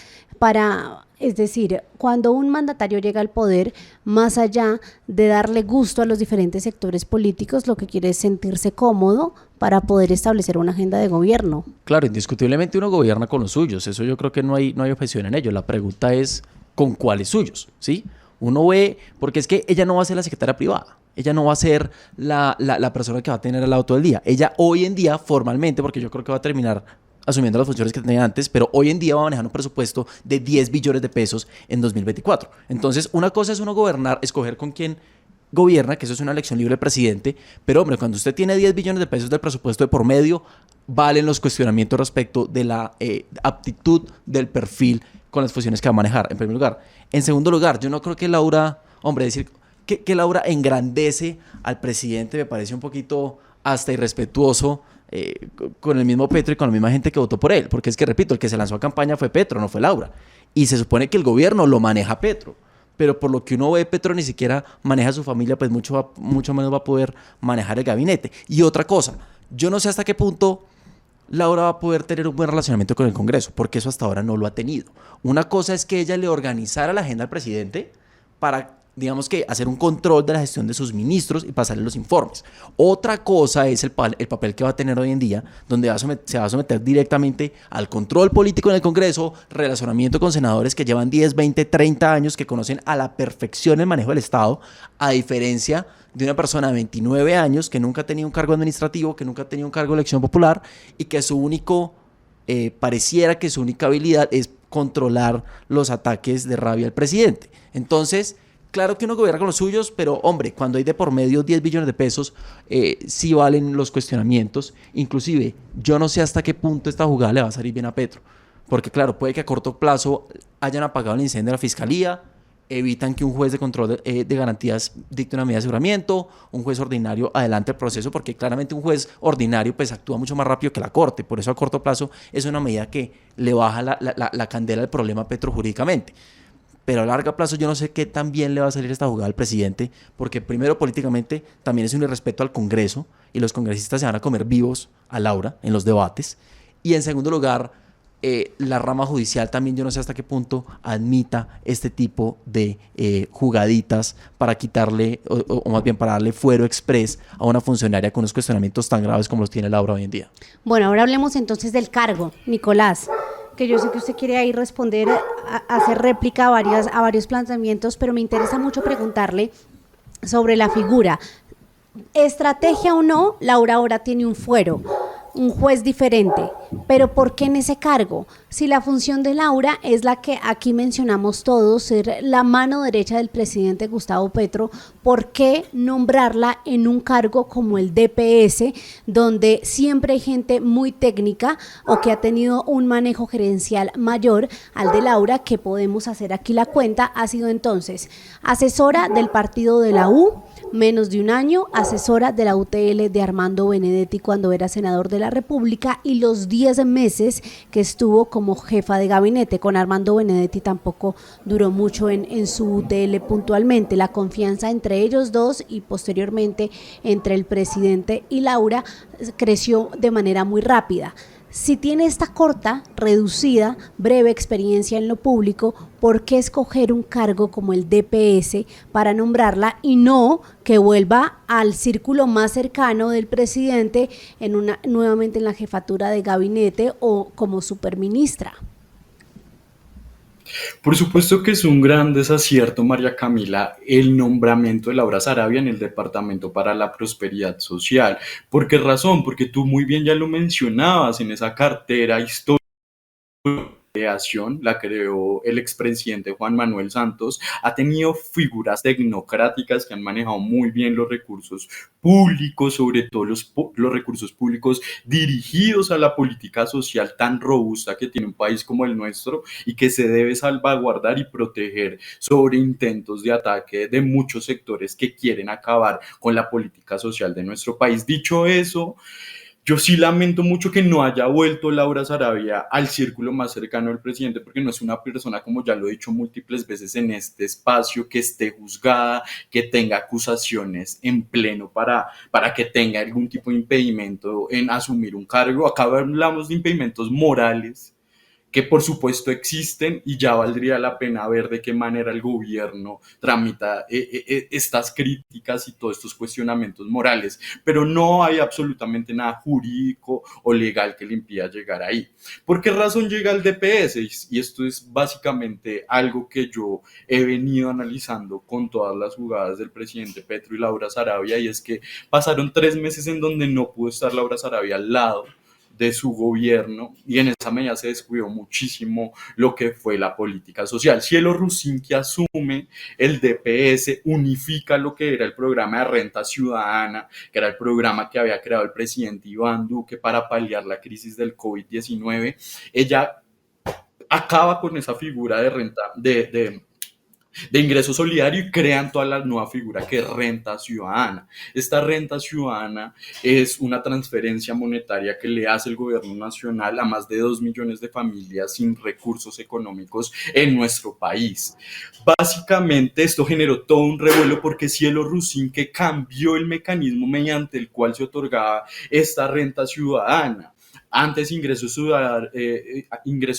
Es decir, cuando un mandatario llega al poder, más allá de darle gusto a los diferentes sectores políticos, lo que quiere es sentirse cómodo para poder establecer una agenda de gobierno. Claro, indiscutiblemente uno gobierna con los suyos, eso yo creo que no hay objeción en ello. La pregunta es, ¿con cuáles suyos? ¿Sí? Uno ve, porque es que ella no va a ser la secretaria privada. Ella no va a ser la persona que va a tener al lado todo el día. Ella hoy en día, formalmente, porque yo creo que va a terminar asumiendo las funciones que tenía antes, pero hoy en día va a manejar un presupuesto de 10 billones de pesos en 2024. Entonces, una cosa es uno gobernar, escoger con quién gobierna, que eso es una elección libre del presidente, pero hombre, cuando usted tiene 10 billones de pesos del presupuesto de por medio, valen los cuestionamientos respecto de la aptitud del perfil con las funciones que va a manejar, en primer lugar. En segundo lugar, yo no creo que Laura, hombre, decir que Laura engrandece al presidente me parece un poquito hasta irrespetuoso con el mismo Petro y con la misma gente que votó por él, porque es que, repito, el que se lanzó a campaña fue Petro, no fue Laura, y se supone que el gobierno lo maneja Petro, pero por lo que uno ve, Petro ni siquiera maneja a su familia, pues mucho menos va a poder manejar el gabinete. Y otra cosa, yo no sé hasta qué punto Laura va a poder tener un buen relacionamiento con el Congreso, porque eso hasta ahora no lo ha tenido. Una cosa es que ella le organizara la agenda al presidente para, digamos que, hacer un control de la gestión de sus ministros y pasarle los informes. Otra cosa es el papel que va a tener hoy en día, donde se va a someter directamente al control político en el Congreso, relacionamiento con senadores que llevan 10, 20, 30 años, que conocen a la perfección el manejo del Estado, a diferencia de una persona de 29 años que nunca ha tenido un cargo administrativo, que nunca ha tenido un cargo de elección popular y que pareciera que su única habilidad es controlar los ataques de rabia al presidente. Entonces, claro que uno gobierna con los suyos, pero hombre, cuando hay de por medio 10 billones de pesos, sí valen los cuestionamientos. Inclusive, yo no sé hasta qué punto esta jugada le va a salir bien a Petro. Porque claro, puede que a corto plazo hayan apagado el incendio de la fiscalía, evitan que un juez de control de garantías dicte una medida de aseguramiento, un juez ordinario adelante el proceso, porque claramente un juez ordinario pues actúa mucho más rápido que la corte, por eso a corto plazo es una medida que le baja la candela del problema a Petro jurídicamente. Pero a largo plazo yo no sé qué tan bien le va a salir esta jugada al presidente, porque primero políticamente también es un irrespeto al Congreso y los congresistas se van a comer vivos a Laura en los debates. Y en segundo lugar, la rama judicial también yo no sé hasta qué punto admita este tipo de jugaditas para quitarle, o más bien para darle fuero express a una funcionaria con unos cuestionamientos tan graves como los tiene Laura hoy en día. Bueno, ahora hablemos entonces del cargo, Nicolás, que yo sé que usted quiere ahí responder, hacer réplica a varios planteamientos, pero me interesa mucho preguntarle sobre la figura. Estrategia o no, Laura ahora tiene un fuero, un juez diferente, pero ¿por qué en ese cargo? Si la función de Laura es la que aquí mencionamos todos, ser la mano derecha del presidente Gustavo Petro, ¿por qué nombrarla en un cargo como el DPS, donde siempre hay gente muy técnica o que ha tenido un manejo gerencial mayor al de Laura, que podemos hacer aquí la cuenta? Ha sido entonces asesora del partido de la U, menos de un año, asesora de la UTL de Armando Benedetti cuando era senador de la República, y los 10 meses que estuvo como jefa de gabinete. Con Armando Benedetti tampoco duró mucho en su UTL puntualmente. La confianza entre ellos dos y posteriormente entre el presidente y Laura creció de manera muy rápida. Si tiene esta corta, reducida, breve experiencia en lo público, ¿por qué escoger un cargo como el DPS para nombrarla y no que vuelva al círculo más cercano del presidente nuevamente en la jefatura de gabinete o como superministra? Por supuesto que es un gran desacierto, María Camila, el nombramiento de Laura Sarabia en el Departamento para la Prosperidad Social. ¿Por qué razón? Porque tú muy bien ya lo mencionabas en esa cartera histórica creación, la creó el expresidente Juan Manuel Santos, ha tenido figuras tecnocráticas que han manejado muy bien los recursos públicos, sobre todo los recursos públicos dirigidos a la política social tan robusta que tiene un país como el nuestro y que se debe salvaguardar y proteger sobre intentos de ataque de muchos sectores que quieren acabar con la política social de nuestro país. Dicho eso, yo sí lamento mucho que no haya vuelto Laura Sarabia al círculo más cercano del presidente, porque no es una persona, como ya lo he dicho múltiples veces en este espacio, que esté juzgada, que tenga acusaciones en pleno para que tenga algún tipo de impedimento en asumir un cargo. Acá hablamos de impedimentos morales, que por supuesto existen, y ya valdría la pena ver de qué manera el gobierno tramita estas críticas y todos estos cuestionamientos morales, pero no hay absolutamente nada jurídico o legal que le impida llegar ahí. ¿Por qué razón llega el DPS? Y esto es básicamente algo que yo he venido analizando con todas las jugadas del presidente Petro y Laura Sarabia, y es que pasaron 3 meses en donde no pudo estar Laura Sarabia al lado de su gobierno, y en esa medida se descuidó muchísimo lo que fue la política social. Cielo Rusinque asume el DPS, unifica lo que era el programa de renta ciudadana, que era el programa que había creado el presidente Iván Duque para paliar la crisis del COVID-19. Ella acaba con esa figura de renta, de ingreso solidario, y crean toda la nueva figura que es renta ciudadana. Esta renta ciudadana es una transferencia monetaria que le hace el gobierno nacional a más de 2 millones de familias sin recursos económicos en nuestro país. Básicamente esto generó todo un revuelo porque Cielo Rusinque cambió el mecanismo mediante el cual se otorgaba esta renta ciudadana. Antes ingresos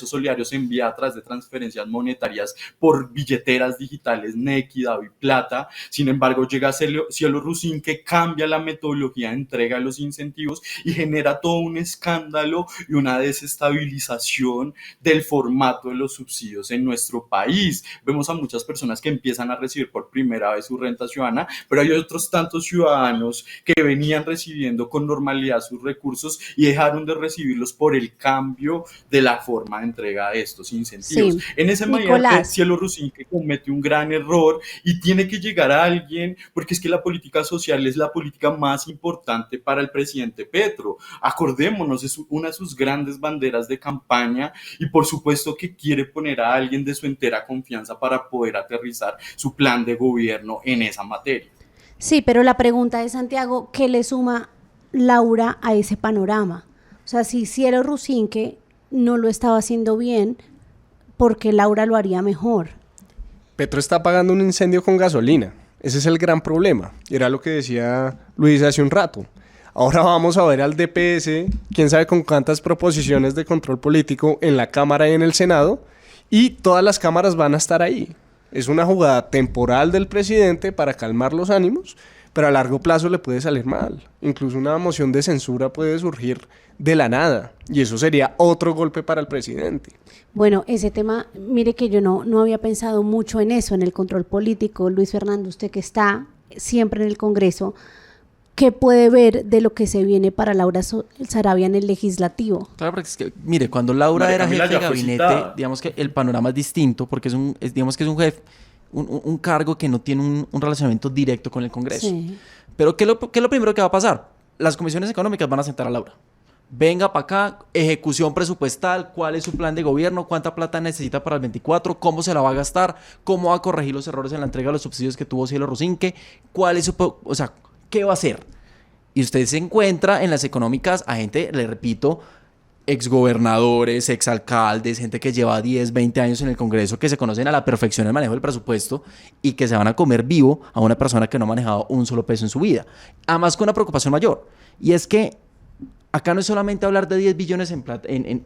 solidarios se envía a través de transferencias monetarias por billeteras digitales Nequi, DaviPlata. Sin embargo, llega Cielo Rusinque, cambia la metodología de entrega de los incentivos y genera todo un escándalo y una desestabilización del formato de los subsidios en nuestro país. Vemos a muchas personas que empiezan a recibir por primera vez su renta ciudadana, pero hay otros tantos ciudadanos que venían recibiendo con normalidad sus recursos y dejaron de recibirlos por el cambio de la forma de entrega de estos incentivos. Sí. En ese medida, Cielo Rusinque comete un gran error y tiene que llegar a alguien, porque es que la política social es la política más importante para el presidente Petro. Acordémonos, es una de sus grandes banderas de campaña, y por supuesto que quiere poner a alguien de su entera confianza para poder aterrizar su plan de gobierno en esa materia. Sí, pero la pregunta es, Santiago, ¿qué le suma Laura a ese panorama? O sea, si Cielo Rusinque no lo estaba haciendo bien, ¿por qué Laura lo haría mejor? Petro está apagando un incendio con gasolina. Ese es el gran problema. Era lo que decía Luis hace un rato. Ahora vamos a ver al DPS, quién sabe con cuántas proposiciones de control político en la Cámara y en el Senado, y todas las cámaras van a estar ahí. Es una jugada temporal del presidente para calmar los ánimos, pero a largo plazo le puede salir mal. Incluso una moción de censura puede surgir de la nada, y eso sería otro golpe para el presidente. Bueno, ese tema, mire que yo no había pensado mucho en eso, en el control político. Luis Fernando, usted que está siempre en el Congreso, ¿qué puede ver de lo que se viene para Laura Sarabia en el legislativo? Claro, porque es que, mire, cuando Laura era jefe de gabinete, digamos que el panorama es distinto, porque digamos que es un jefe, un cargo que no tiene un relacionamiento directo con el Congreso. Sí. Pero ¿qué es lo primero que va a pasar? Las comisiones económicas van a sentar a Laura. Venga para acá, ejecución presupuestal, cuál es su plan de gobierno, cuánta plata necesita para el 24, cómo se la va a gastar, cómo va a corregir los errores en la entrega de los subsidios que tuvo Cielo Rusinque, qué va a hacer. Y usted se encuentra en las económicas a gente, le repito, exgobernadores, exalcaldes, gente que lleva 10, 20 años en el Congreso, que se conocen a la perfección el manejo del presupuesto y que se van a comer vivo a una persona que no ha manejado un solo peso en su vida. Además, con una preocupación mayor, y es que acá no es solamente hablar de 10 billones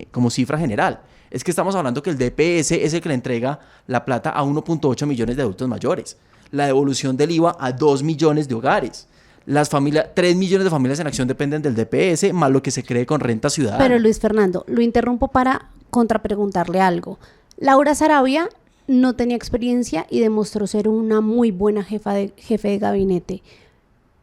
como cifra general, es que estamos hablando que el DPS es el que le entrega la plata a 1.8 millones de adultos mayores, la devolución del IVA a 2 millones de hogares. 3 millones de familias en acción dependen del DPS, más lo que se cree con renta ciudadana. Pero Luis Fernando, lo interrumpo para contrapreguntarle algo. Laura Sarabia no tenía experiencia y demostró ser una muy buena jefe de gabinete.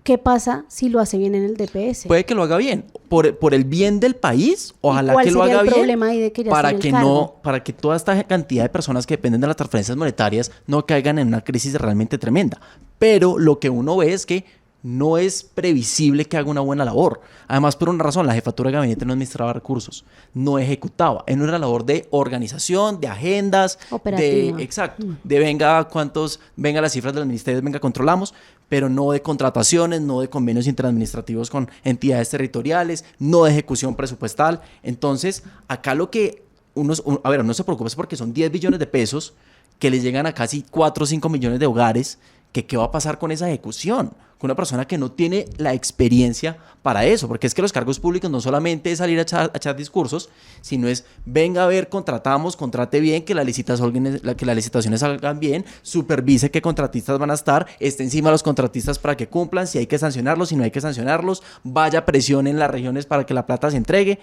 ¿qué pasa si lo hace bien en el DPS? Puede que lo haga bien. Por el bien del país, ojalá que lo haga bien. Problema ahí de que ya para esté en que el cargo? para que toda esta cantidad de personas que dependen de las transferencias monetarias no caigan en una crisis realmente tremenda. Pero lo que uno ve es que no es previsible que haga una buena labor. Además, por una razón, la jefatura de gabinete no administraba recursos, no ejecutaba. Era una labor de organización, de agendas, Operativa. exacto, de venga las cifras de los ministerios, venga, controlamos, pero no de contrataciones, no de convenios interadministrativos con entidades territoriales, no de ejecución presupuestal. Entonces, acá lo que uno se preocupa es porque son 10 billones de pesos que le llegan a casi 4 o 5 millones de hogares. ¿Qué va a pasar con esa ejecución? Con una persona que no tiene la experiencia para eso, porque es que los cargos públicos no solamente es salir a echar discursos, sino es, venga a ver, contrate bien, que las licitaciones salgan bien, supervise qué contratistas van a estar, esté encima de los contratistas para que cumplan, si hay que sancionarlos, si no hay que sancionarlos, vaya presión en las regiones para que la plata se entregue,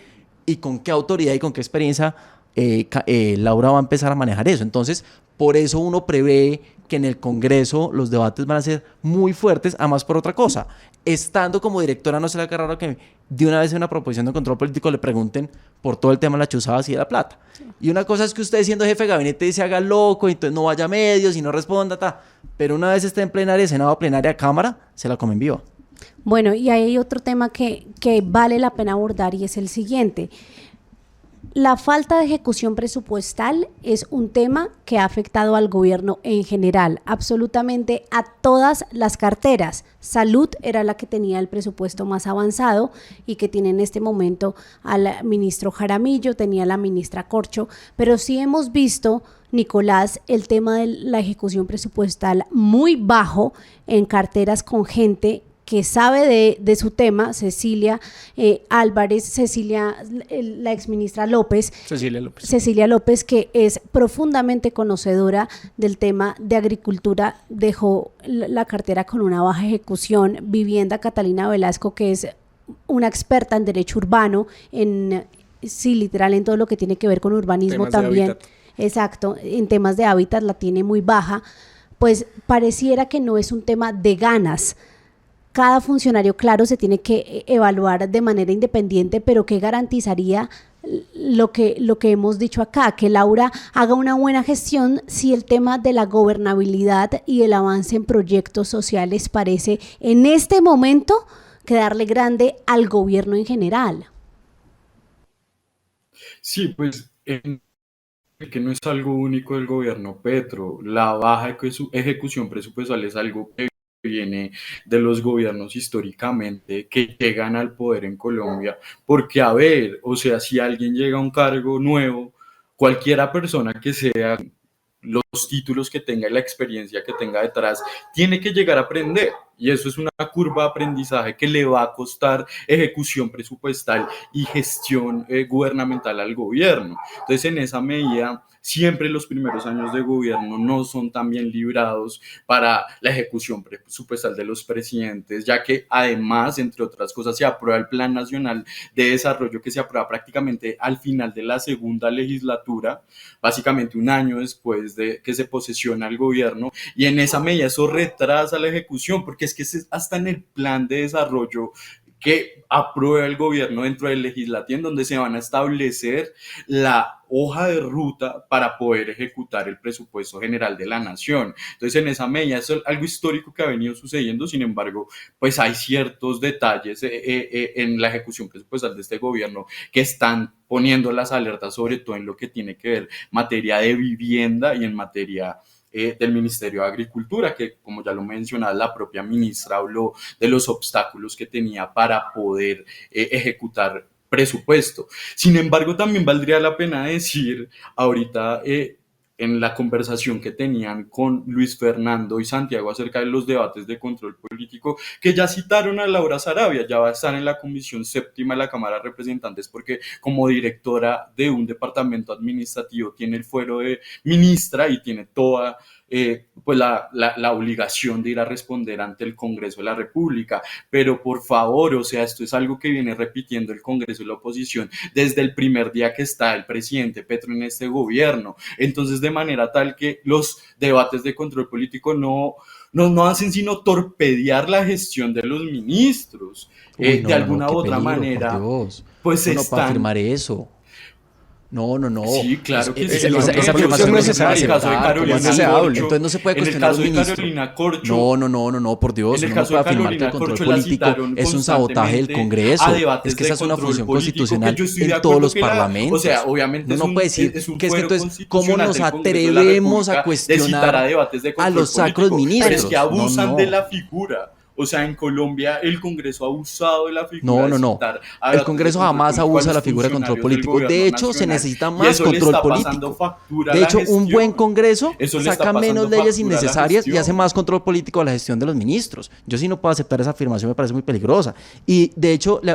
y con qué autoridad y con qué experiencia Laura va a empezar a manejar eso. Entonces, por eso uno prevé que en el Congreso los debates van a ser muy fuertes, además por otra cosa. Estando como directora, no se le haga raro que de una vez en una proposición de control político le pregunten por todo el tema de la chuzada y de la plata. Y una cosa es que usted, siendo jefe de gabinete, se haga loco y entonces no vaya a medios y no responda, pero una vez esté en plenaria, Senado, plenaria, Cámara, se la comen viva. Bueno, y hay otro tema que vale la pena abordar y es el siguiente. La falta de ejecución presupuestal es un tema que ha afectado al gobierno en general, absolutamente a todas las carteras. Salud era la que tenía el presupuesto más avanzado y que tiene en este momento al ministro Jaramillo, tenía la ministra Corcho, pero sí hemos visto, Nicolás, el tema de la ejecución presupuestal muy bajo en carteras con gente que sabe de su tema, Cecilia Álvarez, la exministra López, Cecilia López, que es profundamente conocedora del tema de agricultura, dejó la cartera con una baja ejecución. Vivienda, Catalina Velasco, que es una experta en derecho urbano, sí, literal, en todo lo que tiene que ver con urbanismo también. Exacto, en temas de hábitat la tiene muy baja. Pues pareciera que no es un tema de ganas. Cada funcionario, claro, se tiene que evaluar de manera independiente, pero ¿qué garantizaría lo que hemos dicho acá? Que Laura haga una buena gestión si el tema de la gobernabilidad y el avance en proyectos sociales parece en este momento quedarle grande al gobierno en general. Sí, pues que no es algo único del gobierno Petro. La baja ejecución presupuestal es algo que viene de los gobiernos históricamente que llegan al poder en Colombia, porque a ver, o sea, si alguien llega a un cargo nuevo, cualquiera persona que sea, los títulos que tenga y la experiencia que tenga detrás, tiene que llegar a aprender. Y eso es una curva de aprendizaje que le va a costar ejecución presupuestal y gestión gubernamental al gobierno. Entonces, en esa medida, siempre los primeros años de gobierno no son tan bien librados para la ejecución presupuestal de los presidentes, ya que además, entre otras cosas, se aprueba el Plan Nacional de Desarrollo, que se aprueba prácticamente al final de la segunda legislatura, básicamente un año después de que se posesiona el gobierno, y en esa medida eso retrasa la ejecución, porque es que hasta en el plan de desarrollo que aprueba el gobierno dentro del legislativo, en donde se van a establecer la hoja de ruta para poder ejecutar el presupuesto general de la nación. Entonces, en esa medida es algo histórico que ha venido sucediendo. Sin embargo, pues hay ciertos detalles en la ejecución presupuestal de este gobierno que están poniendo las alertas, sobre todo en lo que tiene que ver materia de vivienda y en materia del Ministerio de Agricultura, que, como ya lo mencionaba, la propia ministra habló de los obstáculos que tenía para poder ejecutar presupuesto. Sin embargo, también valdría la pena decir ahorita en la conversación que tenían con Luis Fernando y Santiago acerca de los debates de control político, que ya citaron a Laura Sarabia, ya va a estar en la Comisión Séptima de la Cámara de Representantes, porque como directora de un departamento administrativo tiene el fuero de ministra y tiene toda pues la obligación de ir a responder ante el Congreso de la República. Pero por favor, o sea, esto es algo que viene repitiendo el Congreso y la oposición desde el primer día que está el presidente Petro en este gobierno. Entonces, de manera tal que los debates de control político no no hacen sino torpedear la gestión de los ministros. Uy, no, De no, alguna qué u otra peligro, manera, por Dios. pues No, no, para están... afirmar eso. No, no, no. Sí, claro que sí. Esa afirmación no no se se puede puede En el caso de aceptar. ¿Cómo Carolina así? Corcho, Entonces no se puede en el cuestionar a caso un de ministro. Carolina Corcho, No, por Dios. en el Uno no caso puede de afirmar que Carolina el control Corcho la político citaron es un sabotaje del constantemente Congreso. a debates Es que de esa es una control función político, constitucional que yo estoy de en acuerdo todos los que parlamentos. o sea, obviamente No, no puede decir es un que es que fuero entonces, ¿cómo nos constitucional del Congreso de la atrevemos a República de citar a cuestionar debates de a control los sacros político? ministros? Pero es que abusan No, de no. la figura. O sea, en Colombia el Congreso ha abusado de la figura No, no, de no. citar a El debates Congreso de control jamás político a abusa de los la figura de control funcionarios del político. De gobierno hecho, se nacional. necesita Y más eso le control está pasando político. factura a De la hecho, un gestión. buen Congreso Eso le está saca menos pasando leyes factura a la innecesarias y hace gestión. más control político a la gestión de los ministros. Yo sí no puedo aceptar esa afirmación, me parece muy peligrosa. Y de hecho, la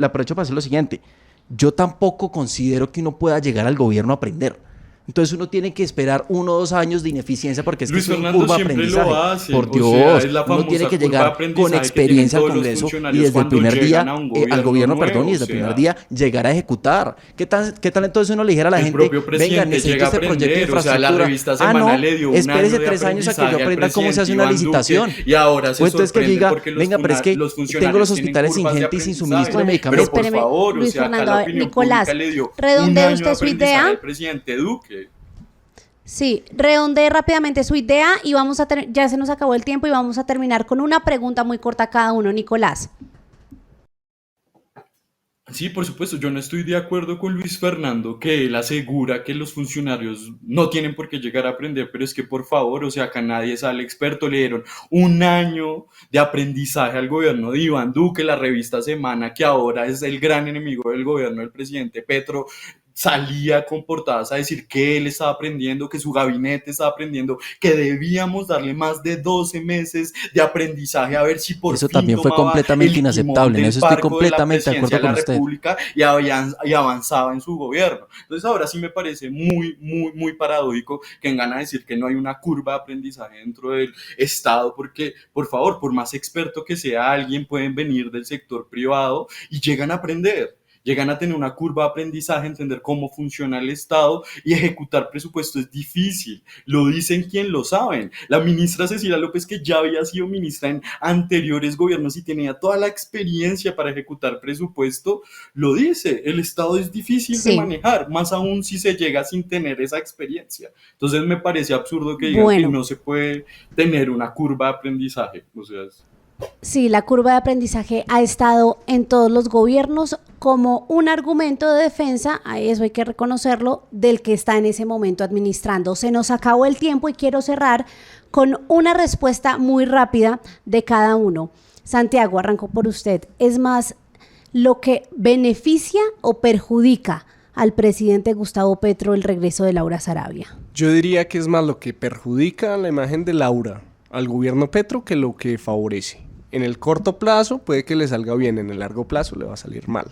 aprovecho para decir lo siguiente. Yo tampoco considero que uno pueda llegar al gobierno a aprender. Entonces uno tiene que esperar 1 o 2 años de ineficiencia porque es que Luis es una Fernando curva de siempre aprendizaje. lo hace, Por o Dios, sea, es la uno tiene famosa que curva de llegar aprendizaje con que experiencia al tienen todos los Congreso y funcionarios desde el cuando primer día llegan a un al gobierno gobierno, nuevo, perdón, y desde o el primer sea, día llegar a ejecutar. ¿Qué tal entonces uno le dijera a la el gente, propio venga, presidente necesito llega a este proyecto de aprender, o sea, la infraestructura? revista Ah, Semana no, le dio un espérese año de 3 años a que yo aprendizaje al aprenda cómo se hace una presidente Iván licitación. Duque, y ahora se O entonces que sorprende diga, porque venga, pero es que los tengo funcionarios los tienen hospitales sin curvas de gente y sin aprendizaje. suministro de Pero medicamentos. por Espéreme, favor, Luis o sea, acá Fernando, la a ver, opinión Nicolás, pública le dio un redondee año usted de su aprendizaje idea. al presidente Duque. Sí, redondee rápidamente su idea y ya se nos acabó el tiempo y vamos a terminar con una pregunta muy corta a cada uno. Nicolás. Sí, por supuesto, yo no estoy de acuerdo con Luis Fernando, que él asegura que los funcionarios no tienen por qué llegar a aprender, pero es que por favor, o sea, acá nadie sale experto, le dieron un año de aprendizaje al gobierno de Iván Duque, la revista Semana, que ahora es el gran enemigo del gobierno del presidente Petro, salía con portadas a decir que él estaba aprendiendo, que su gabinete estaba aprendiendo, que debíamos darle más de 12 meses de aprendizaje a ver si por Eso fin también fue tomaba completamente el inaceptable, en timón eso del estoy barco de la completamente de presidencia acuerdo con de la usted. República y avanzaba en su gobierno. Entonces ahora sí me parece muy paradójico que vengan a decir que no hay una curva de aprendizaje dentro del Estado, porque por favor, por más experto que sea alguien, pueden venir del sector privado y llegan a aprender. Llegan a tener una curva de aprendizaje, entender cómo funciona el Estado y ejecutar presupuesto es difícil. Lo dicen quien lo saben. La ministra Cecilia López, que ya había sido ministra en anteriores gobiernos y tenía toda la experiencia para ejecutar presupuesto, lo dice. El Estado es difícil de manejar, más aún si se llega sin tener esa experiencia. Entonces me parece absurdo que digan que no se puede tener una curva de aprendizaje. O sea, Sí, la curva de aprendizaje ha estado en todos los gobiernos como un argumento de defensa, a eso hay que reconocerlo, del que está en ese momento administrando. Se nos acabó el tiempo y quiero cerrar con una respuesta muy rápida de cada uno. Santiago, arranco por usted. ¿Es más lo que beneficia o perjudica al presidente Gustavo Petro el regreso de Laura Sarabia? Yo diría que es más lo que perjudica la imagen de Laura al gobierno Petro que lo que favorece. En el corto plazo puede que le salga bien, en el largo plazo le va a salir mal.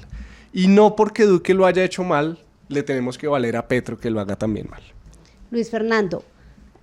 Y no porque Duque lo haya hecho mal, le tenemos que valer a Petro que lo haga también mal. Luis Fernando,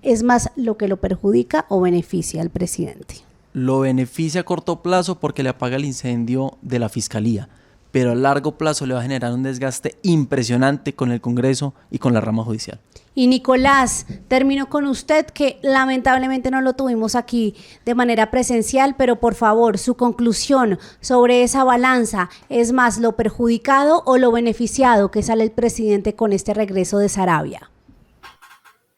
¿es más lo que lo perjudica o beneficia al presidente? Lo beneficia a corto plazo porque le apaga el incendio de la fiscalía, pero a largo plazo le va a generar un desgaste impresionante con el Congreso y con la rama judicial. Y Nicolás, termino con usted, que lamentablemente no lo tuvimos aquí de manera presencial, pero por favor, su conclusión sobre esa balanza, ¿es más lo perjudicado o lo beneficiado que sale el presidente con este regreso de Sarabia?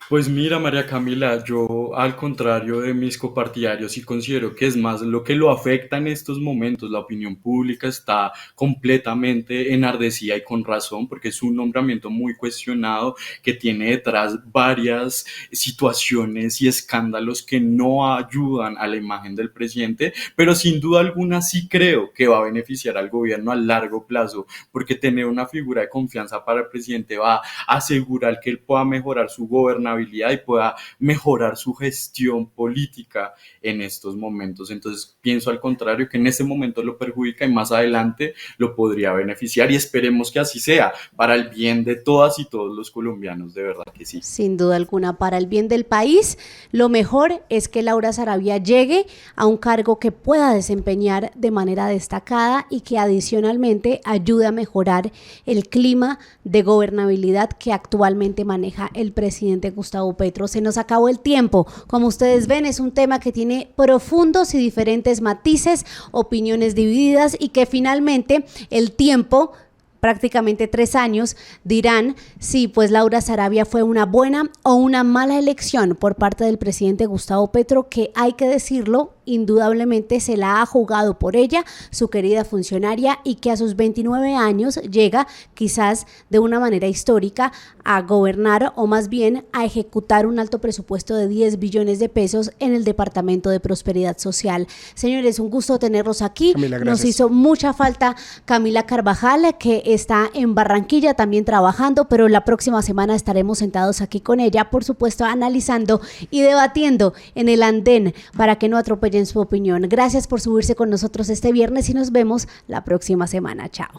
Pues mira, María Camila, yo al contrario de mis copartidarios sí considero que es más lo que lo afecta en estos momentos. La opinión pública está completamente enardecida y con razón, porque es un nombramiento muy cuestionado que tiene detrás varias situaciones y escándalos que no ayudan a la imagen del presidente, pero sin duda alguna sí creo que va a beneficiar al gobierno a largo plazo, porque tener una figura de confianza para el presidente va a asegurar que él pueda mejorar su gobernabilidad y pueda mejorar su gestión política en estos momentos. Entonces pienso al contrario, que en este momento lo perjudica y más adelante lo podría beneficiar, y esperemos que así sea, para el bien de todas y todos los colombianos, de verdad que sí. Sin duda alguna, para el bien del país, lo mejor es que Laura Sarabia llegue a un cargo que pueda desempeñar de manera destacada y que adicionalmente ayude a mejorar el clima de gobernabilidad que actualmente maneja el presidente Gustavo Gustavo Petro. Se nos acabó el tiempo. Como ustedes ven, es un tema que tiene profundos y diferentes matices, opiniones divididas y que finalmente el tiempo, prácticamente 3 años, dirán si pues Laura Sarabia fue una buena o una mala elección por parte del presidente Gustavo Petro, que hay que decirlo, indudablemente se la ha jugado por ella, su querida funcionaria, y que a sus 29 años llega quizás de una manera histórica a gobernar, o más bien a ejecutar un alto presupuesto de 10 billones de pesos en el Departamento de Prosperidad Social. Señores, un gusto tenerlos aquí. Camila, nos hizo mucha falta Camila Carvajal, que está en Barranquilla también trabajando, pero la próxima semana estaremos sentados aquí con ella, por supuesto, analizando y debatiendo en el andén para que no atropellen su opinión. Gracias por subirse con nosotros este viernes y nos vemos la próxima semana. Chao.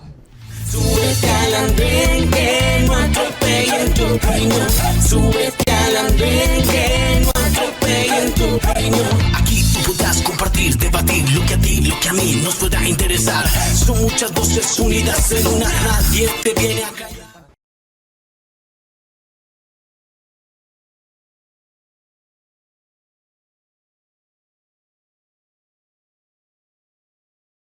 Súbete al andén que no atropellen tu reino. Súbete al andén que no atropellen tu reino. Aquí tú podrás compartir, debatir lo que a ti, lo que a mí nos pueda interesar. Son muchas voces unidas en una, nadie te viene a